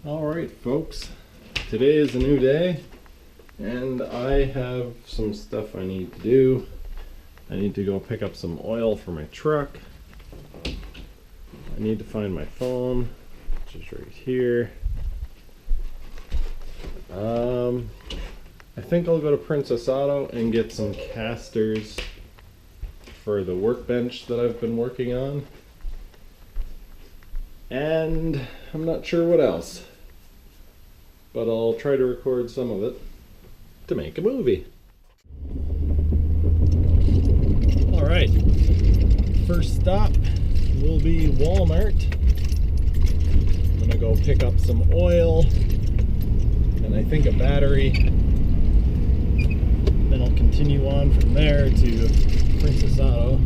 Alright folks, today is a new day and I have some stuff I need to do. I need to go pick up some oil for my truck. I need to find my phone, which is right here. I think I'll go to Princess Auto and get some casters for the workbench that I've been working on. And I'm not sure what else, but I'll try to record some of it to make a movie. Alright, first stop will be Walmart. I'm gonna go pick up some oil and I think a battery. Then I'll continue on from there to Princess Auto.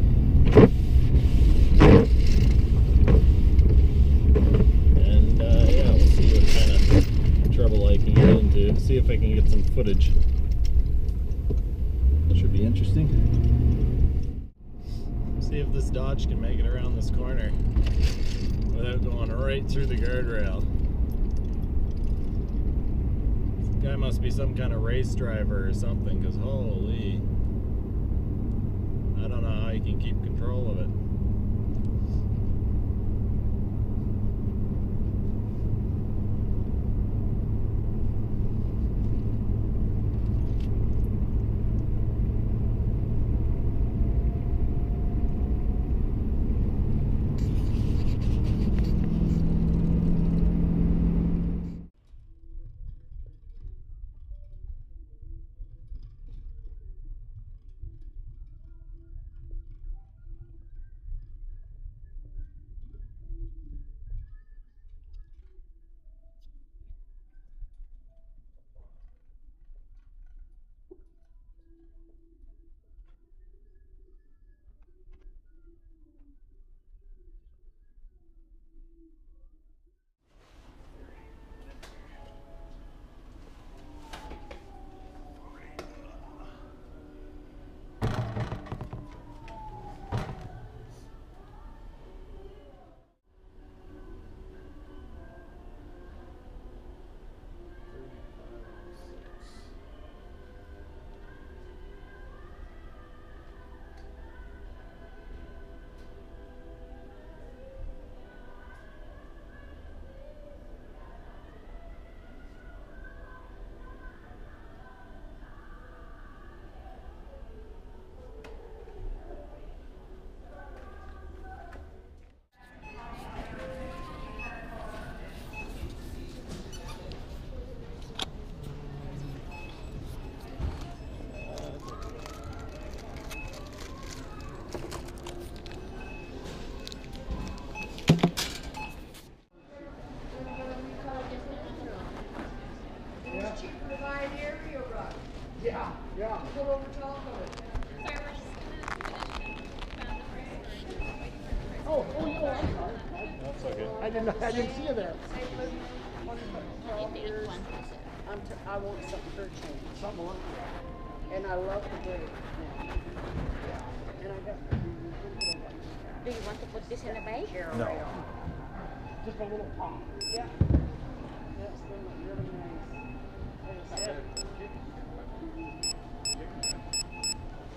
Trouble I can get into, see if I can get some footage. Should be interesting. See if this Dodge can make it around this corner without going right through the guardrail. This guy must be some kind of race driver or something, because holy, I don't know how he can keep control of it. Yeah. Put over top of it. Oh, I'm sorry. That's okay. I didn't see you there. I want something for a change. Something like that. And I love the way now. Yeah. And I got. Do you want to put this in a bag? No. Just a little pop. Yeah. That's been really nice.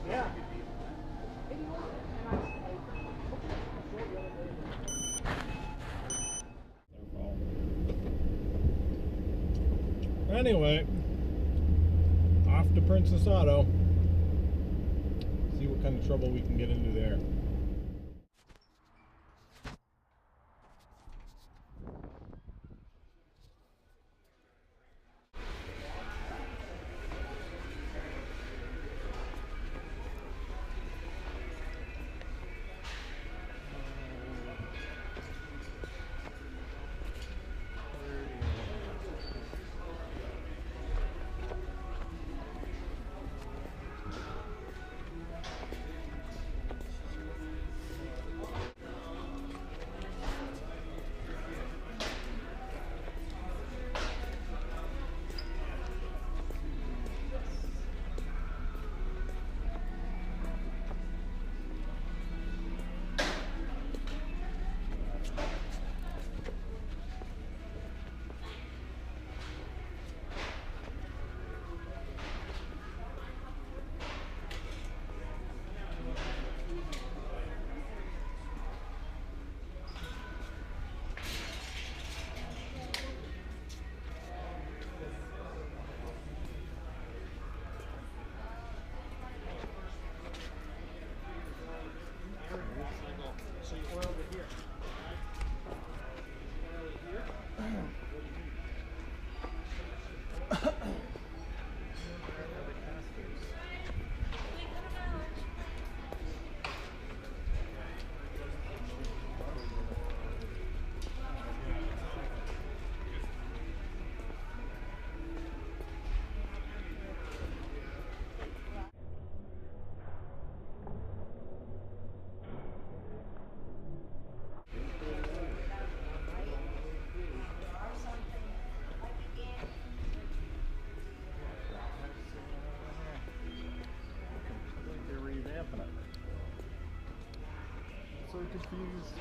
Yeah. Anyway, off to Princess Auto. See what kind of trouble we can get into there. confused.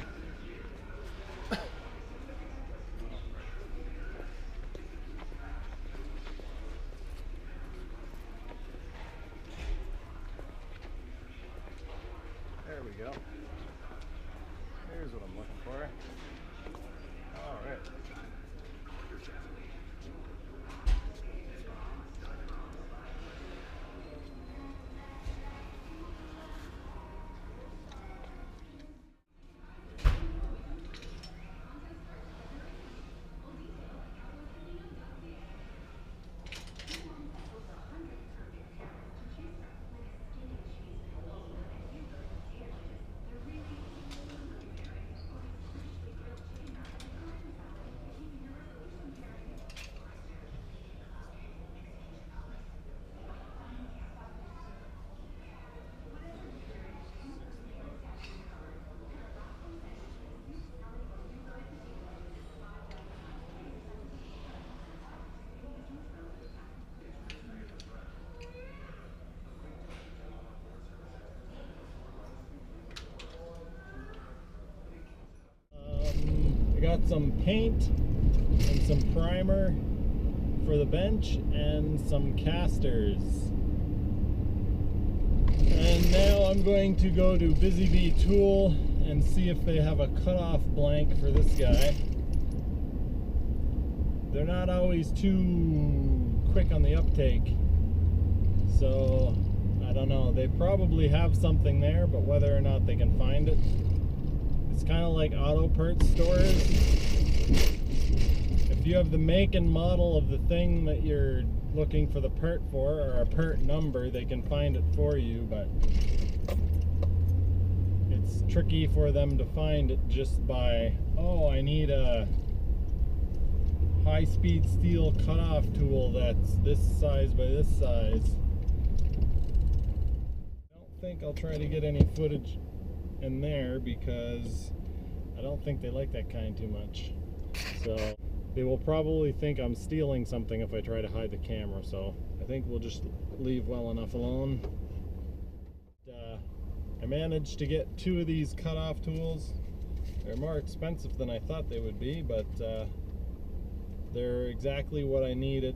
There we go. Here's what I'm looking for. All right. I got some paint and some primer for the bench and some casters. And now I'm going to go to Busy Bee Tool and see if they have a cutoff blank for this guy. They're not always too quick on the uptake, so I don't know. They probably have something there, but whether or not they can find it. It's kind of like auto parts stores. If you have the make and model of the thing that you're looking for the part for, or a part number, they can find it for you, but it's tricky for them to find it just by, oh, I need a high-speed steel cutoff tool that's this size by this size. I don't think I'll try to get any footage in there because I don't think they like that kind too much. So they will probably think I'm stealing something if I try to hide the camera, so I think we'll just leave well enough alone. I managed to get 2 of these cutoff tools. They're more expensive than I thought they would be, but they're exactly what I needed,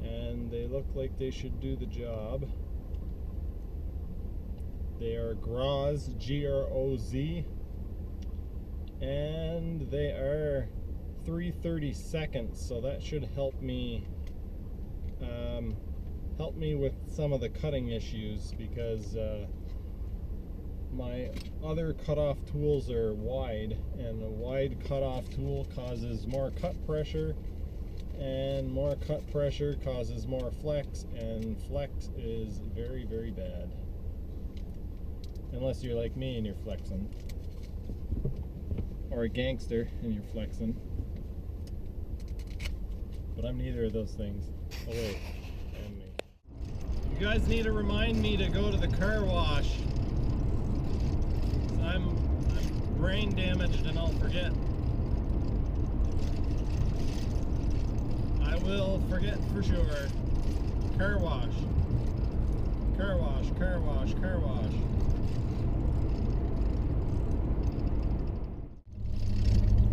and they look like they should do the job. They are Groz, G-R-O-Z, and they are 3/32, so that should help me with some of the cutting issues, because my other cutoff tools are wide, and a wide cutoff tool causes more cut pressure, and more cut pressure causes more flex, and flex is very, very bad. Unless you're like me and you're flexing. Or a gangster and you're flexing. But I'm neither of those things. Oh wait, and me. You guys need to remind me to go to the car wash. I'm brain damaged and I'll forget. I will forget for sure. Car wash. Car wash, car wash, car wash.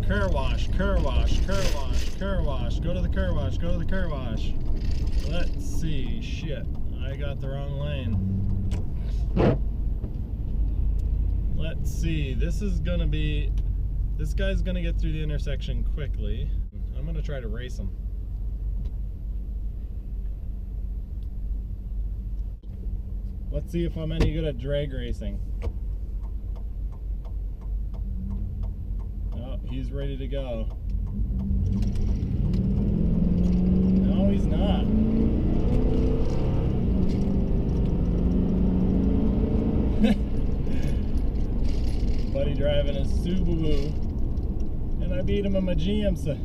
Car wash, car wash, car wash, car wash. Go to the car wash, go to the car wash. Let's see. Shit, I got the wrong lane. Let's see. This guy's gonna get through the intersection quickly. I'm gonna try to race him. Let's see if I'm any good at drag racing. He's ready to go. No, he's not. Buddy driving his Subaru, and I beat him in my GMC.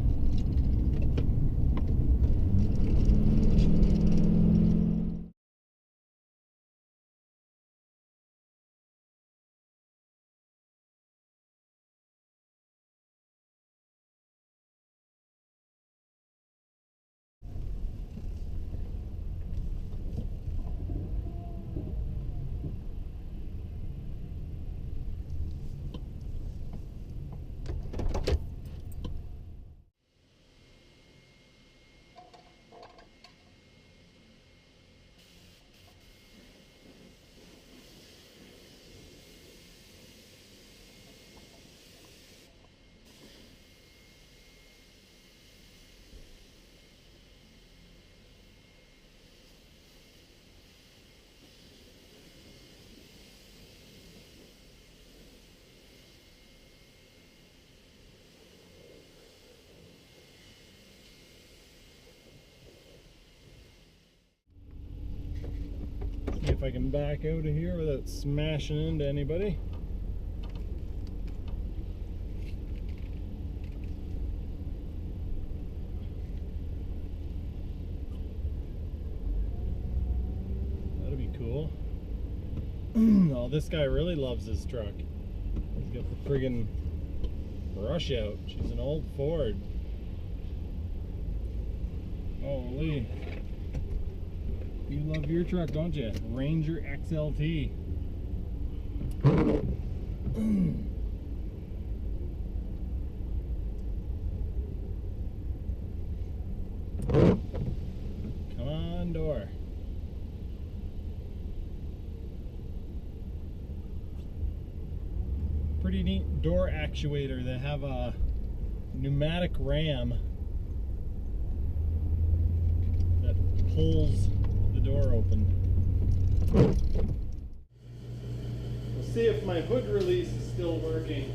if I can back out of here without smashing into anybody. That'd be cool. Oh, this guy really loves his truck. He's got the friggin' brush out. She's an old Ford. Holy. You love your truck, don't you? Ranger XLT. Come on, door. Pretty neat door actuator. They have a pneumatic ram that pulls the door open. We'll see if my hood release is still working.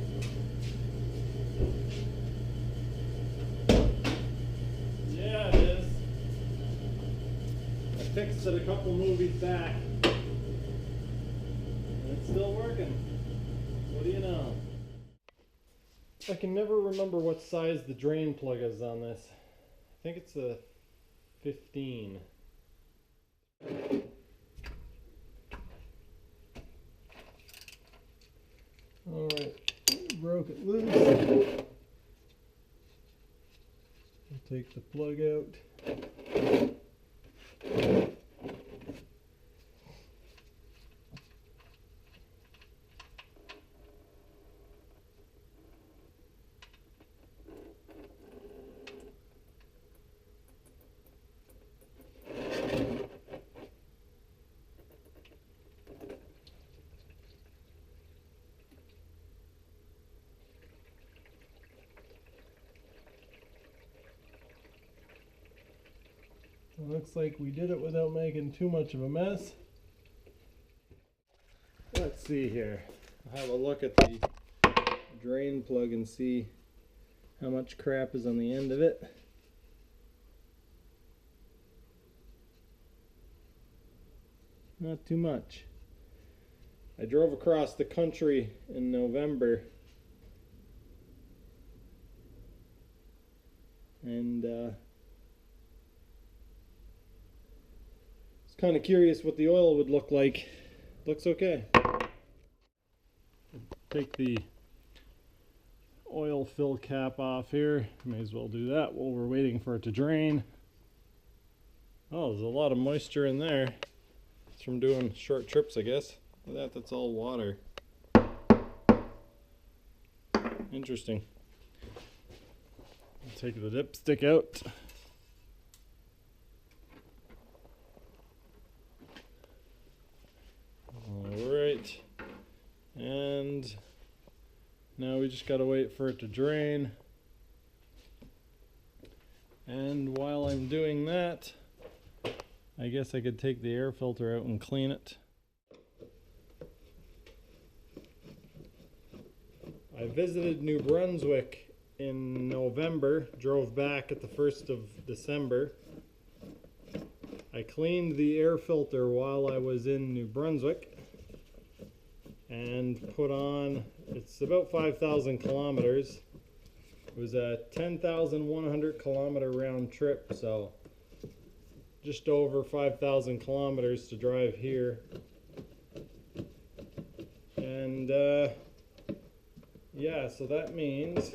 Yeah, it is. I fixed it a couple movies back. And it's still working. What do you know? I can never remember what size the drain plug is on this. I think it's a 15. Alright, broke it loose. I'll take the plug out. Looks like we did it without making too much of a mess. Let's see here. I'll have a look at the drain plug and see how much crap is on the end of it. Not too much. I drove across the country in November and kind of curious what the oil would look like. Looks okay. Take the oil fill cap off here. May as well do that while we're waiting for it to drain. Oh, there's a lot of moisture in there. It's from doing short trips, I guess. Look at that, that's all water. Interesting. I'll take the dipstick out. Alright, and now we just gotta wait for it to drain. And while I'm doing that, I guess I could take the air filter out and clean it. I visited New Brunswick in November, drove back at the 1st of December. I cleaned the air filter while I was in New Brunswick and put on, it's about 5,000 kilometers. It was a 10,100 kilometer round trip, so just over 5,000 kilometers to drive here. And yeah, so that means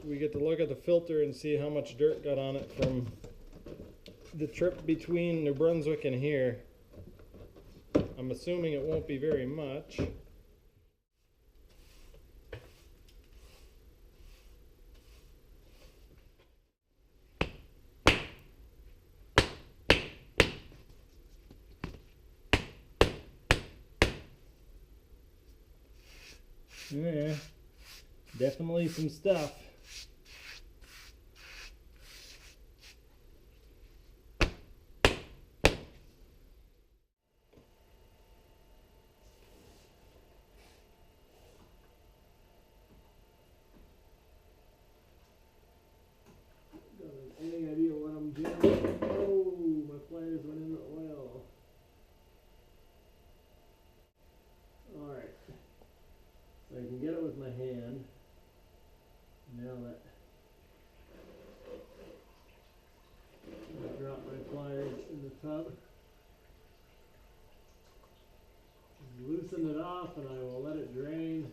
we get to look at the filter and see how much dirt got on it from the trip between New Brunswick and here. I'm assuming it won't be very much. Yeah, definitely some stuff. Any idea what I'm doing? Oh, my pliers went in the oil. and I will let it drain.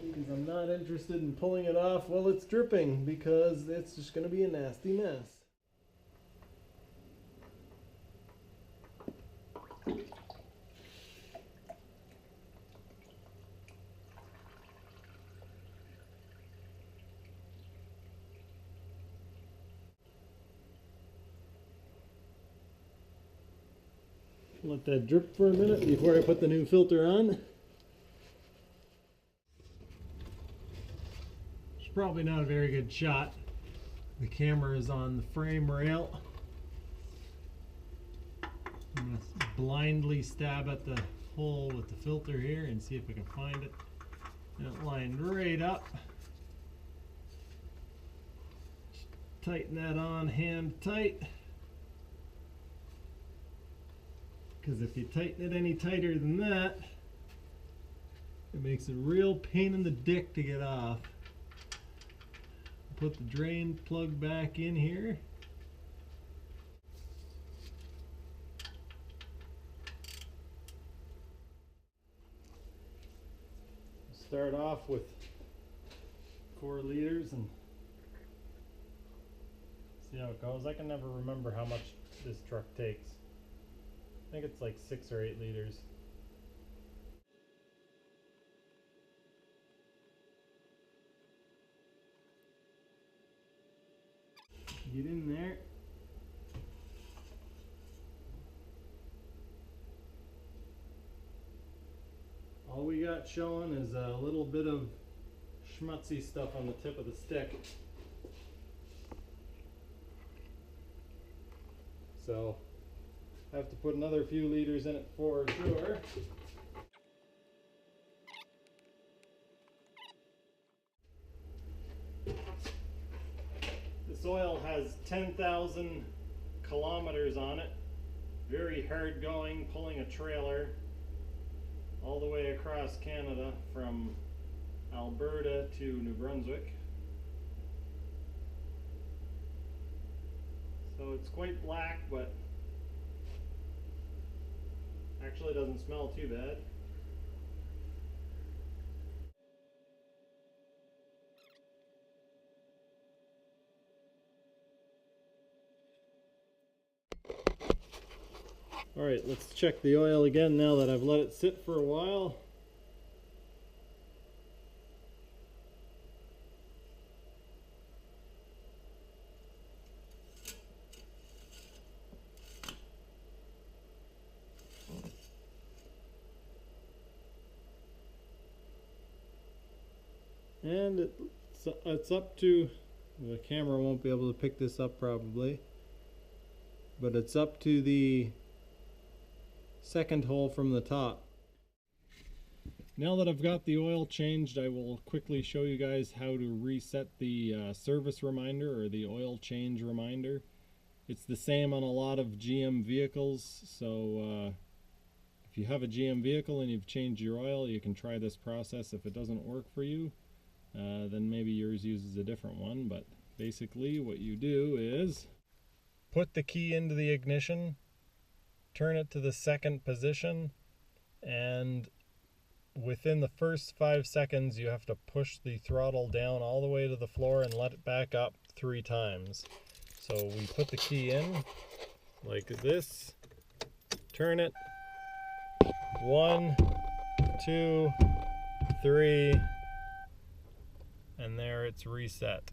Because I'm not interested in pulling it off while it's dripping, because it's just going to be a nasty mess. Let that drip for a minute before I put the new filter on. It's probably not a very good shot. The camera is on the frame rail. I'm going to blindly stab at the hole with the filter here and see if I can find it. And it lined right up. Just tighten that on hand tight. Because if you tighten it any tighter than that, it makes a real pain in the dick to get off. Put the drain plug back in here. Start off with 4 liters and see how it goes. I can never remember how much this truck takes. I think it's like 6 or 8 liters. Get in there. All we got showing is a little bit of schmutzy stuff on the tip of the stick. So I have to put another few liters in it for sure. This oil has 10,000 kilometers on it. Very hard going, pulling a trailer all the way across Canada from Alberta to New Brunswick. So it's quite black, but actually doesn't smell too bad. Alright, let's check the oil again now that I've let it sit for a while. And it's up to, the camera won't be able to pick this up probably, but it's up to the second hole from the top. Now that I've got the oil changed, I will quickly show you guys how to reset the service reminder or the oil change reminder. It's the same on a lot of GM vehicles, so if you have a GM vehicle and you've changed your oil, you can try this process. If it doesn't work for you, then maybe yours uses a different one. But basically what you do is put the key into the ignition, turn it to the second position, and within the first 5 seconds you have to push the throttle down all the way to the floor and let it back up 3 times. So we put the key in like this, turn it, 1, 2, 3, and there it's reset.